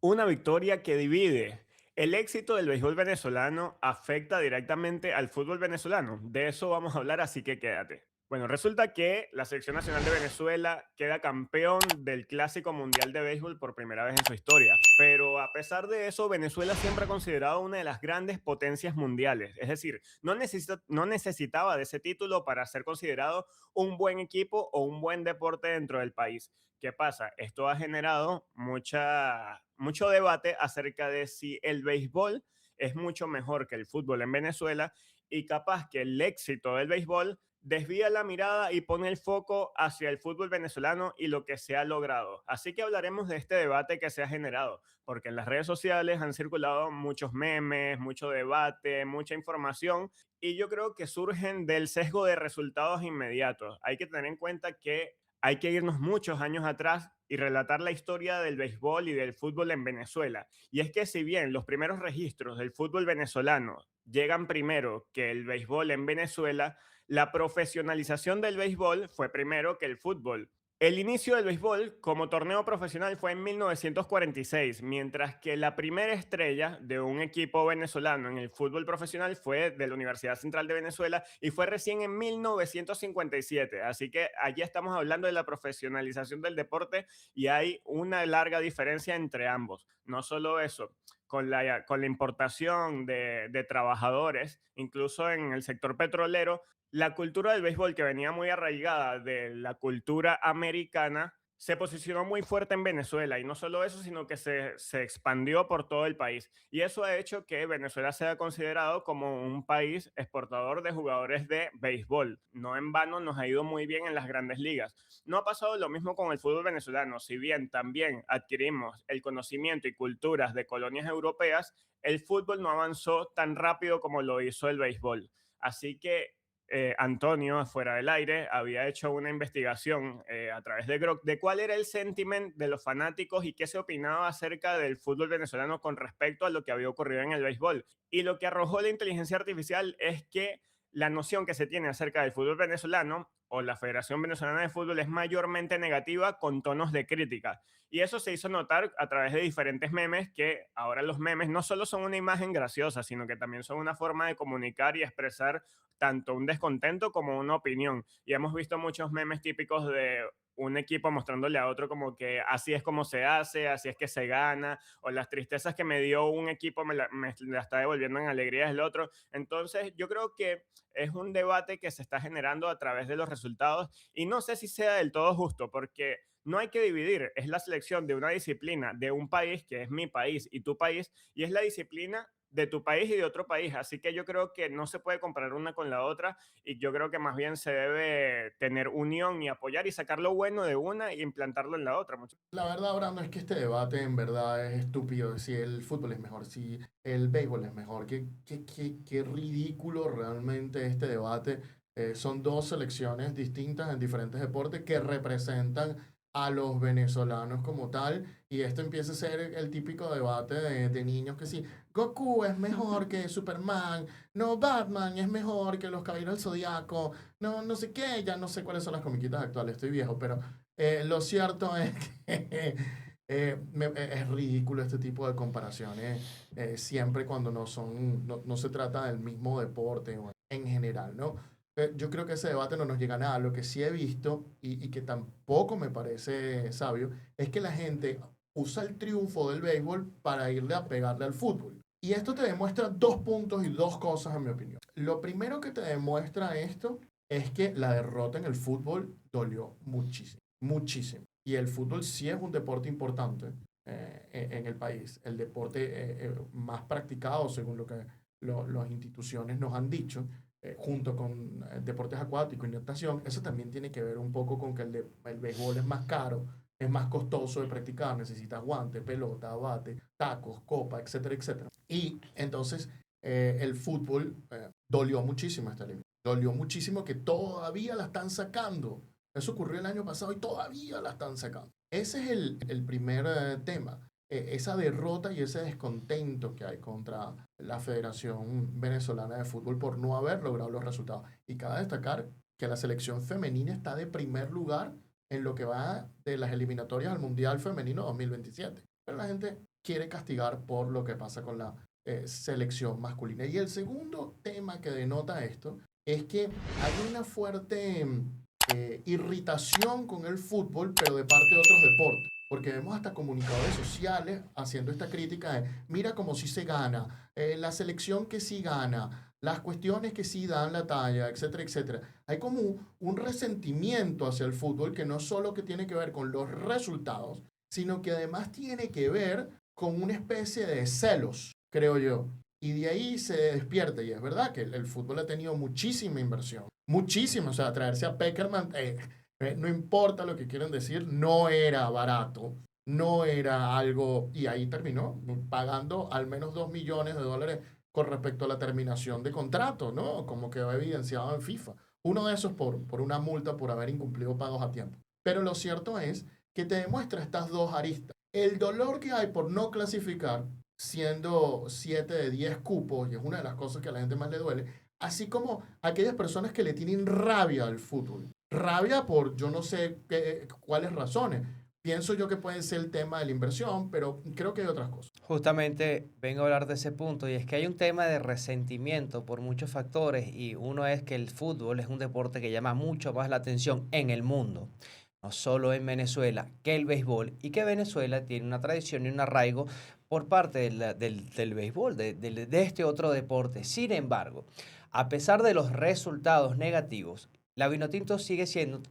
Una victoria que divide. El éxito del béisbol venezolano afecta directamente al fútbol venezolano. De eso vamos a hablar, así que quédate. Bueno, resulta que la selección nacional de Venezuela queda campeón del Clásico Mundial de Béisbol por primera vez en su historia. Pero a pesar de eso, Venezuela siempre ha considerado una de las grandes potencias mundiales. Es decir, no necesitaba de ese título para ser considerado un buen equipo o un buen deporte dentro del país. ¿Qué pasa? Esto ha generado mucho debate acerca de si el béisbol es mucho mejor que el fútbol en Venezuela y capaz que el éxito del béisbol desvía la mirada y pone el foco hacia el fútbol venezolano y lo que se ha logrado. Así que hablaremos de este debate que se ha generado, porque en las redes sociales han circulado muchos memes, mucho debate, mucha información y yo creo que surgen del sesgo de resultados inmediatos. Hay que tener en cuenta que hay que irnos muchos años atrás y relatar la historia del béisbol y del fútbol en Venezuela. Y es que si bien los primeros registros del fútbol venezolano llegan primero que el béisbol en Venezuela, la profesionalización del béisbol fue primero que el fútbol. El inicio del béisbol como torneo profesional fue en 1946, mientras que la primera estrella de un equipo venezolano en el fútbol profesional fue de la Universidad Central de Venezuela y fue recién en 1957. Así que allí estamos hablando de la profesionalización del deporte y hay una larga diferencia entre ambos. No solo eso, con la importación de trabajadores, incluso en el sector petrolero, la cultura del béisbol, que venía muy arraigada de la cultura americana, se posicionó muy fuerte en Venezuela. Y no solo eso, sino que se expandió por todo el país. Y eso ha hecho que Venezuela sea considerado como un país exportador de jugadores de béisbol. No en vano nos ha ido muy bien en las grandes ligas. No ha pasado lo mismo con el fútbol venezolano. Si bien también adquirimos el conocimiento y culturas de colonias europeas, el fútbol no avanzó tan rápido como lo hizo el béisbol. Así que Antonio, fuera del aire, había hecho una investigación a través de Grok de cuál era el sentiment de los fanáticos y qué se opinaba acerca del fútbol venezolano con respecto a lo que había ocurrido en el béisbol. Y lo que arrojó la inteligencia artificial es que la noción que se tiene acerca del fútbol venezolano o la Federación Venezolana de Fútbol es mayormente negativa con tonos de crítica. Y eso se hizo notar a través de diferentes memes, que ahora los memes no solo son una imagen graciosa, sino que también son una forma de comunicar y expresar tanto un descontento como una opinión. Y hemos visto muchos memes típicos de un equipo mostrándole a otro como que así es como se hace, así es que se gana, o las tristezas que me dio un equipo me la está devolviendo en alegrías el otro. Entonces yo creo que es un debate que se está generando a través de los resultados y no sé si sea del todo justo porque no hay que dividir, es la selección de una disciplina de un país que es mi país y tu país y es la disciplina de tu país y de otro país. Así que yo creo que no se puede comparar una con la otra y yo creo que más bien se debe tener unión y apoyar y sacar lo bueno de una y implantarlo en la otra. La verdad, Brando, es que este debate en verdad es estúpido. Si el fútbol es mejor, si el béisbol es mejor. Qué ridículo realmente este debate. Son dos selecciones distintas en diferentes deportes que representan a los venezolanos como tal. Y esto empieza a ser el típico debate de niños que sí, Goku es mejor que Superman, no, Batman es mejor que los Caballeros del Zodiaco, no, no sé qué, ya no sé cuáles son las comiquitas actuales, estoy viejo, pero lo cierto es que es ridículo este tipo de comparaciones, siempre cuando no se trata del mismo deporte o en general, ¿no? Yo creo que ese debate no nos llega a nada. Lo que sí he visto y que tampoco me parece sabio es que la gente usa el triunfo del béisbol para irle a pegarle al fútbol. Y esto te demuestra dos puntos y dos cosas, en mi opinión. Lo primero que te demuestra esto es que la derrota en el fútbol dolió muchísimo, muchísimo. Y el fútbol sí es un deporte importante en el país, el deporte más practicado según lo que las instituciones nos han dicho, junto con deportes acuáticos y natación. Eso también tiene que ver un poco con que el béisbol es más caro, es más costoso de practicar, necesitas guante, pelota, bate, tacos, copa, etcétera, etcétera. Y entonces el fútbol dolió muchísimo esta liga. Dolió muchísimo que todavía la están sacando. Eso ocurrió el año pasado y todavía la están sacando. Ese es el primer tema. Esa derrota y ese descontento que hay contra la Federación Venezolana de Fútbol por no haber logrado los resultados. Y cabe destacar que la selección femenina está de primer lugar en lo que va de las eliminatorias al Mundial Femenino 2027. Pero la gente quiere castigar por lo que pasa con la selección masculina. Y el segundo tema que denota esto es que hay una fuerte irritación con el fútbol, pero de parte de otros deportes. Porque vemos hasta comunicadores sociales haciendo esta crítica de, mira cómo sí se gana, la selección que sí gana, las cuestiones que sí dan la talla, etcétera, etcétera. Hay como un resentimiento hacia el fútbol que no solo que tiene que ver con los resultados, sino que además tiene que ver con una especie de celos, creo yo. Y de ahí se despierta, y es verdad que el fútbol ha tenido muchísima inversión, muchísima, o sea, traerse a Peckerman, no importa lo que quieran decir, no era barato, no era algo, y ahí terminó pagando al menos $2 millones con respecto a la terminación de contrato, ¿no? Como quedó evidenciado en FIFA. Uno de esos por una multa por haber incumplido pagos a tiempo. Pero lo cierto es que te demuestra estas dos aristas. El dolor que hay por no clasificar, siendo 7 de 10 cupos, y es una de las cosas que a la gente más le duele, así como aquellas personas que le tienen rabia al fútbol. Rabia por yo no sé cuáles razones. Pienso yo que puede ser el tema de la inversión, pero creo que hay otras cosas. Justamente vengo a hablar de ese punto y es que hay un tema de resentimiento por muchos factores y uno es que el fútbol es un deporte que llama mucho más la atención en el mundo, no solo en Venezuela, que el béisbol y que Venezuela tiene una tradición y un arraigo por parte del béisbol, de este otro deporte. Sin embargo, a pesar de los resultados negativos, la Vinotinto sigue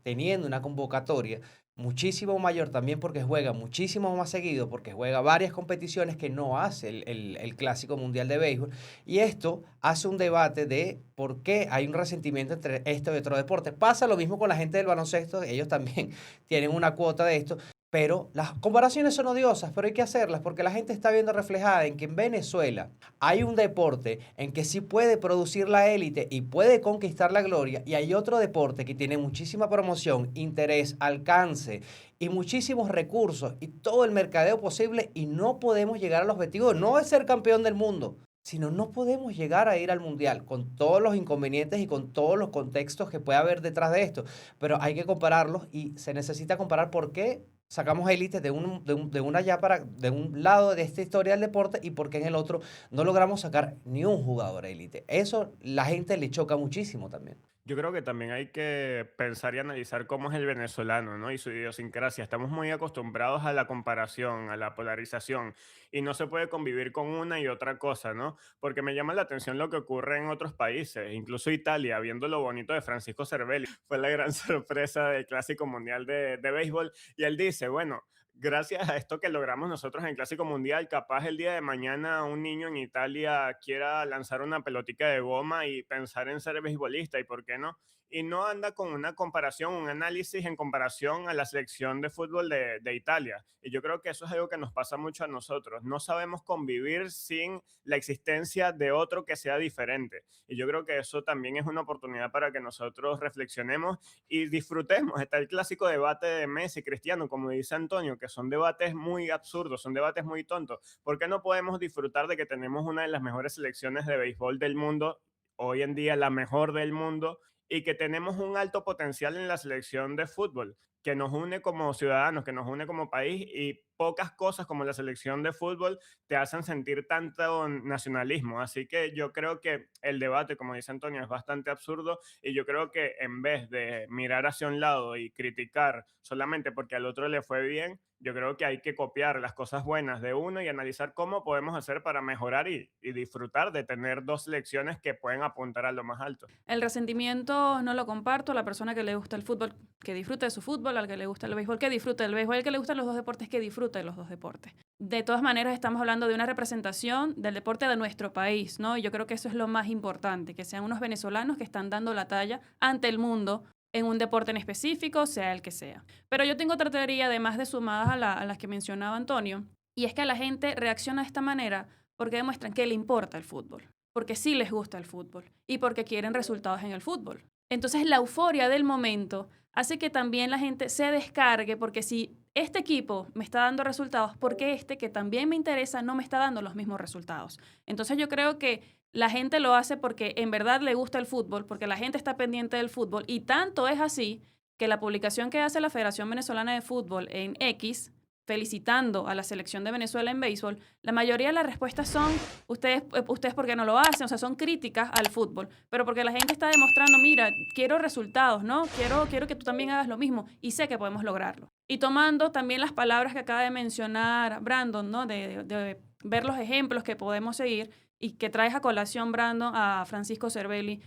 teniendo una convocatoria muchísimo mayor también porque juega muchísimo más seguido, porque juega varias competiciones que no hace el Clásico Mundial de Béisbol. Y esto hace un debate de por qué hay un resentimiento entre este y otro deporte. Pasa lo mismo con la gente del baloncesto, ellos también tienen una cuota de esto. Pero las comparaciones son odiosas, pero hay que hacerlas porque la gente está viendo reflejada en que en Venezuela hay un deporte en que sí puede producir la élite y puede conquistar la gloria, y hay otro deporte que tiene muchísima promoción, interés, alcance y muchísimos recursos y todo el mercadeo posible y no podemos llegar al objetivo. No es ser campeón del mundo, sino no podemos llegar a ir al mundial con todos los inconvenientes y con todos los contextos que puede haber detrás de esto. Pero hay que compararlos y se necesita comparar por qué sacamos élites de un lado de esta historia del deporte y por qué en el otro no logramos sacar ni un jugador élite. Eso la gente le choca muchísimo también. Yo creo que también hay que pensar y analizar cómo es el venezolano, ¿no? Y su idiosincrasia. Estamos muy acostumbrados a la comparación, a la polarización, y no se puede convivir con una y otra cosa, ¿no? Porque me llama la atención lo que ocurre en otros países, incluso Italia, viendo lo bonito de Francisco Cervelli. Fue la gran sorpresa del Clásico Mundial de Béisbol, y él dice, bueno, gracias a esto que logramos nosotros en el Clásico Mundial, capaz el día de mañana un niño en Italia quiera lanzar una pelotica de goma y pensar en ser beisbolista, ¿y por qué no? Y no anda con una comparación, un análisis en comparación a la selección de fútbol de Italia. Y yo creo que eso es algo que nos pasa mucho a nosotros. No sabemos convivir sin la existencia de otro que sea diferente. Y yo creo que eso también es una oportunidad para que nosotros reflexionemos y disfrutemos. Está el clásico debate de Messi y Cristiano, como dice Antonio, que son debates muy absurdos, son debates muy tontos. ¿Por qué no podemos disfrutar de que tenemos una de las mejores selecciones de béisbol del mundo, hoy en día la mejor del mundo, y que tenemos un alto potencial en la selección de fútbol, que nos une como ciudadanos, que nos une como país, y pocas cosas como la selección de fútbol te hacen sentir tanto nacionalismo? Así que yo creo que el debate, como dice Antonio, es bastante absurdo, y yo creo que en vez de mirar hacia un lado y criticar solamente porque al otro le fue bien, yo creo que hay que copiar las cosas buenas de uno y analizar cómo podemos hacer para mejorar y disfrutar de tener dos selecciones que pueden apuntar a lo más alto. El resentimiento no lo comparto. A la persona que le gusta el fútbol, que disfrute de su fútbol; al que le gusta el béisbol, que disfrute del béisbol; al que le gustan los dos deportes, que disfrute de los dos deportes. De todas maneras, estamos hablando de una representación del deporte de nuestro país, ¿no? Y yo creo que eso es lo más importante, que sean unos venezolanos que están dando la talla ante el mundo en un deporte en específico, sea el que sea. Pero yo tengo otra teoría, además de sumadas a las que mencionaba Antonio, y es que la gente reacciona de esta manera porque demuestran que le importa el fútbol, porque sí les gusta el fútbol y porque quieren resultados en el fútbol. Entonces la euforia del momento hace que también la gente se descargue, porque si este equipo me está dando resultados, ¿por qué este que también me interesa no me está dando los mismos resultados? Entonces yo creo que la gente lo hace porque en verdad le gusta el fútbol, porque la gente está pendiente del fútbol, y tanto es así que la publicación que hace la Federación Venezolana de Fútbol en X felicitando a la selección de Venezuela en béisbol, la mayoría de las respuestas son, ustedes ¿por qué no lo hacen? O sea, son críticas al fútbol, pero porque la gente está demostrando, mira, quiero resultados, ¿no? Quiero que tú también hagas lo mismo y sé que podemos lograrlo. Y tomando también las palabras que acaba de mencionar Brandon, ¿no? De ver los ejemplos que podemos seguir y que traes a colación, Brandon, a Francisco Cervelli.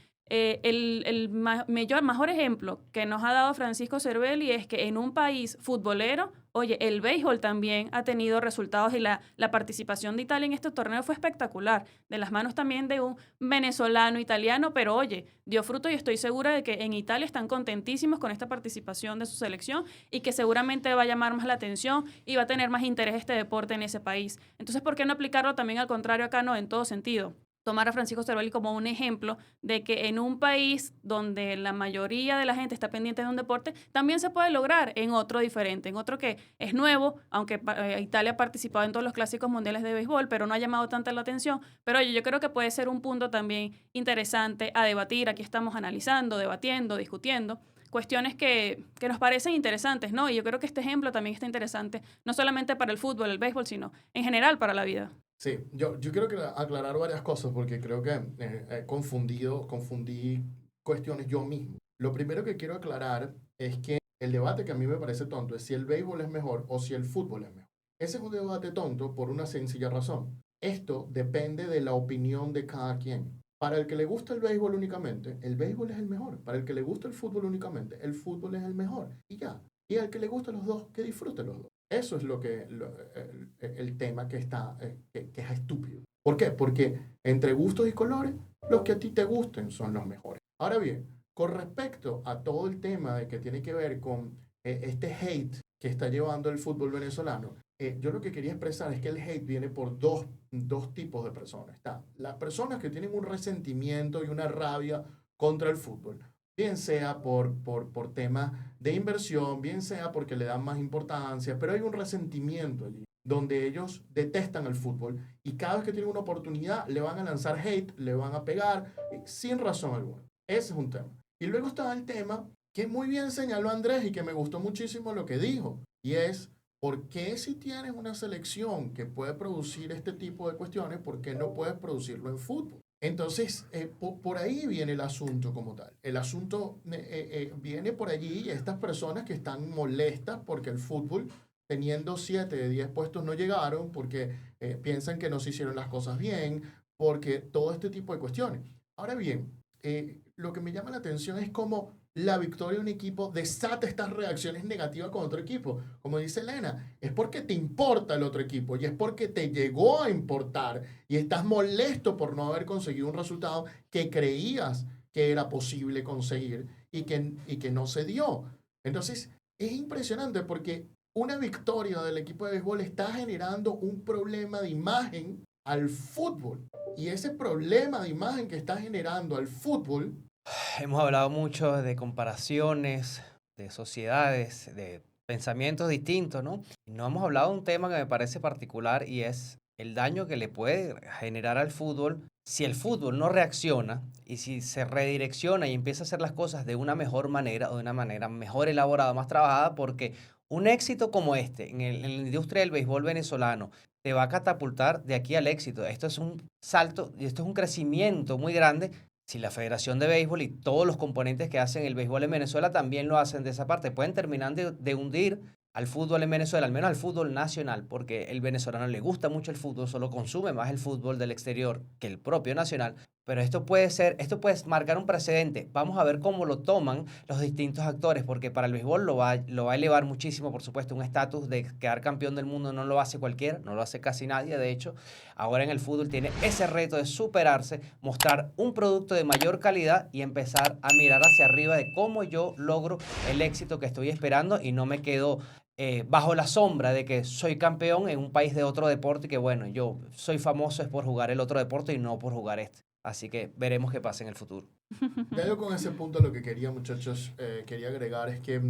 Mejor ejemplo que nos ha dado Francisco Cervelli es que en un país futbolero, oye, el béisbol también ha tenido resultados y la participación de Italia en este torneo fue espectacular, de las manos también de un venezolano italiano, pero oye, dio fruto y estoy segura de que en Italia están contentísimos con esta participación de su selección y que seguramente va a llamar más la atención y va a tener más interés este deporte en ese país. Entonces, ¿por qué no aplicarlo también al contrario acá? No, en todo sentido. Tomar a Francisco Cervelli como un ejemplo de que en un país donde la mayoría de la gente está pendiente de un deporte, también se puede lograr en otro diferente, en otro que es nuevo, aunque Italia ha participado en todos los clásicos mundiales de béisbol, pero no ha llamado tanta la atención. Pero oye, yo creo que puede ser un punto también interesante a debatir. Aquí estamos analizando, debatiendo, discutiendo cuestiones que nos parecen interesantes, ¿no? Y yo creo que este ejemplo también está interesante, no solamente para el fútbol, el béisbol, sino en general para la vida. Sí, yo quiero aclarar varias cosas porque creo que confundí cuestiones yo mismo. Lo primero que quiero aclarar es que el debate que a mí me parece tonto es si el béisbol es mejor o si el fútbol es mejor. Ese es un debate tonto por una sencilla razón. Esto depende de la opinión de cada quien. Para el que le gusta el béisbol únicamente, el béisbol es el mejor. Para el que le gusta el fútbol únicamente, el fútbol es el mejor. Y ya. Y al que le gustan los dos, que disfrute los dos. Eso es el tema que es estúpido. ¿Por qué? Porque entre gustos y colores, los que a ti te gusten son los mejores. Ahora bien, con respecto a todo el tema de que tiene que ver con este hate que está llevando el fútbol venezolano, yo lo que quería expresar es que el hate viene por dos tipos de personas. Está las personas que tienen un resentimiento y una rabia contra el fútbol, bien sea por temas de inversión, bien sea porque le dan más importancia, pero hay un resentimiento allí, donde ellos detestan el fútbol y cada vez que tienen una oportunidad le van a lanzar hate, le van a pegar, sin razón alguna. Ese es un tema. Y luego está el tema que muy bien señaló Andrés y que me gustó muchísimo lo que dijo, y es, ¿por qué si tienes una selección que puede producir este tipo de cuestiones, por qué no puedes producirlo en fútbol? Entonces, por ahí viene el asunto como tal. El asunto viene por allí y estas personas que están molestas porque el fútbol, teniendo 7 de 10 puestos, no llegaron, porque piensan que no se hicieron las cosas bien, porque todo este tipo de cuestiones. Ahora bien, lo que me llama la atención es cómo la victoria de un equipo desata estas reacciones negativas con otro equipo. Como dice Elena, es porque te importa el otro equipo y es porque te llegó a importar y estás molesto por no haber conseguido un resultado que creías que era posible conseguir y que no se dio. Entonces, es impresionante porque una victoria del equipo de béisbol está generando un problema de imagen al fútbol. Y ese problema de imagen que está generando al fútbol. Hemos hablado mucho de comparaciones, de sociedades, de pensamientos distintos, ¿no? No hemos hablado de un tema que me parece particular y es el daño que le puede generar al fútbol si el fútbol no reacciona y si se redirecciona y empieza a hacer las cosas de una mejor manera o de una manera mejor elaborada, más trabajada, porque un éxito como este en la industria del béisbol venezolano te va a catapultar de aquí al éxito. Esto es un salto y esto es un crecimiento muy grande si la Federación de Béisbol y todos los componentes que hacen el béisbol en Venezuela también lo hacen de esa parte. Pueden terminar de hundir al fútbol en Venezuela, al menos al fútbol nacional, porque el venezolano le gusta mucho el fútbol, solo consume más el fútbol del exterior que el propio nacional. Pero esto puede marcar un precedente. Vamos a ver cómo lo toman los distintos actores, porque para el béisbol lo va a elevar muchísimo, por supuesto, un estatus de quedar campeón del mundo no lo hace cualquiera, no lo hace casi nadie, de hecho. Ahora en el fútbol tiene ese reto de superarse, mostrar un producto de mayor calidad y empezar a mirar hacia arriba de cómo yo logro el éxito que estoy esperando y no me quedo bajo la sombra de que soy campeón en un país de otro deporte y que bueno, yo soy famoso es por jugar el otro deporte y no por jugar este. Así que veremos qué pasa en el futuro. Ya yo con ese punto lo que quería, muchachos, quería agregar es que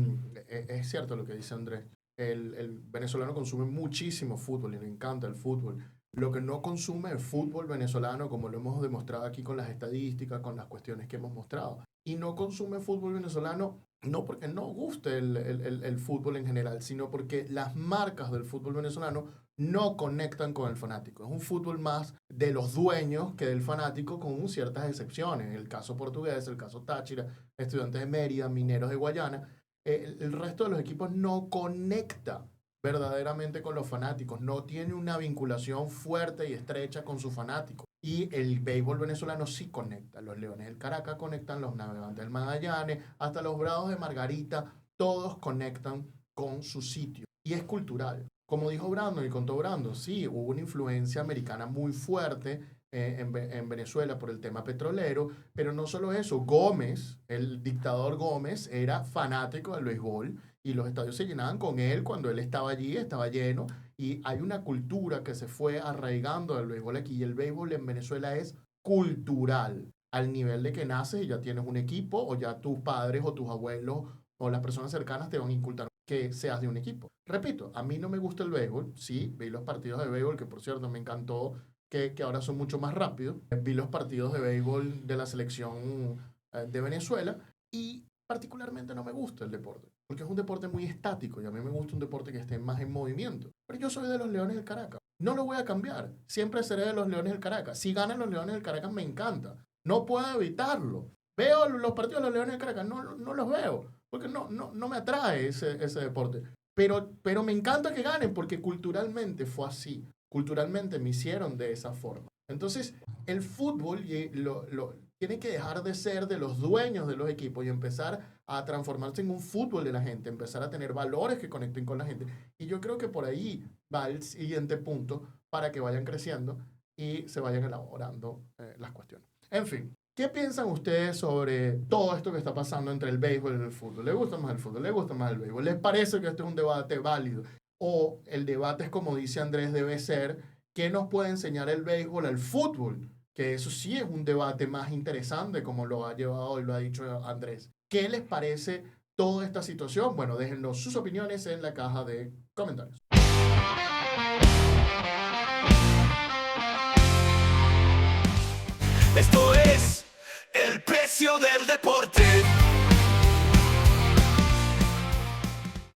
es cierto lo que dice Andrés. El venezolano consume muchísimo fútbol y le encanta el fútbol. Lo que no consume es fútbol venezolano, como lo hemos demostrado aquí con las estadísticas, con las cuestiones que hemos mostrado. y no consume fútbol venezolano, no porque no guste el fútbol en general, sino porque las marcas del fútbol venezolano no conectan con el fanático. Es un fútbol más de los dueños que del fanático, con ciertas excepciones. El caso portugués, el caso Táchira, Estudiantes de Mérida, Mineros de Guayana. El resto de los equipos no conecta verdaderamente con los fanáticos, no tiene una vinculación fuerte y estrecha con sus fanáticos. Y el béisbol venezolano sí conecta. Los Leones del Caracas conectan, los Navegantes del Magallanes, hasta los Bravos de Margarita, todos conectan con su sitio. Y es cultural. Como dijo Brandon y contó Brandon, sí, hubo una influencia americana muy fuerte en Venezuela por el tema petrolero, pero no solo eso, Gómez, el dictador Gómez, era fanático del béisbol y los estadios se llenaban con él cuando él estaba allí, estaba lleno, y hay una cultura que se fue arraigando del béisbol aquí, y el béisbol en Venezuela es cultural, al nivel de que naces y ya tienes un equipo, o ya tus padres o tus abuelos o las personas cercanas te van a inculcar que seas de un equipo. Repito, a mí no me gusta el béisbol, sí, vi los partidos de béisbol, que por cierto me encantó que ahora son mucho más rápidos, vi los partidos de béisbol de la selección de Venezuela, y particularmente no me gusta el deporte, porque es un deporte muy estático, y a mí me gusta un deporte que esté más en movimiento. Pero yo soy de los Leones del Caracas, no lo voy a cambiar, siempre seré de los Leones del Caracas. Si ganan los Leones del Caracas me encanta, no puedo evitarlo. Veo los partidos de los Leones del Caracas, no los veo, porque no me atrae ese deporte. Pero me encanta que ganen, porque culturalmente fue así. Culturalmente me hicieron de esa forma. Entonces, el fútbol tiene que dejar de ser de los dueños de los equipos y empezar a transformarse en un fútbol de la gente, empezar a tener valores que conecten con la gente. Y yo creo que por ahí va el siguiente punto para que vayan creciendo y se vayan elaborando las cuestiones. En fin, ¿qué piensan ustedes sobre todo esto que está pasando entre el béisbol y el fútbol? ¿Les gusta más el fútbol? ¿Les gusta más el béisbol? ¿Les parece que este es un debate válido? ¿O el debate es, como dice Andrés, debe ser qué nos puede enseñar el béisbol al fútbol? Que eso sí es un debate más interesante, como lo ha llevado y lo ha dicho Andrés. ¿Qué les parece toda esta situación? Bueno, déjennos sus opiniones en la caja de comentarios. Esto es el precio del deporte.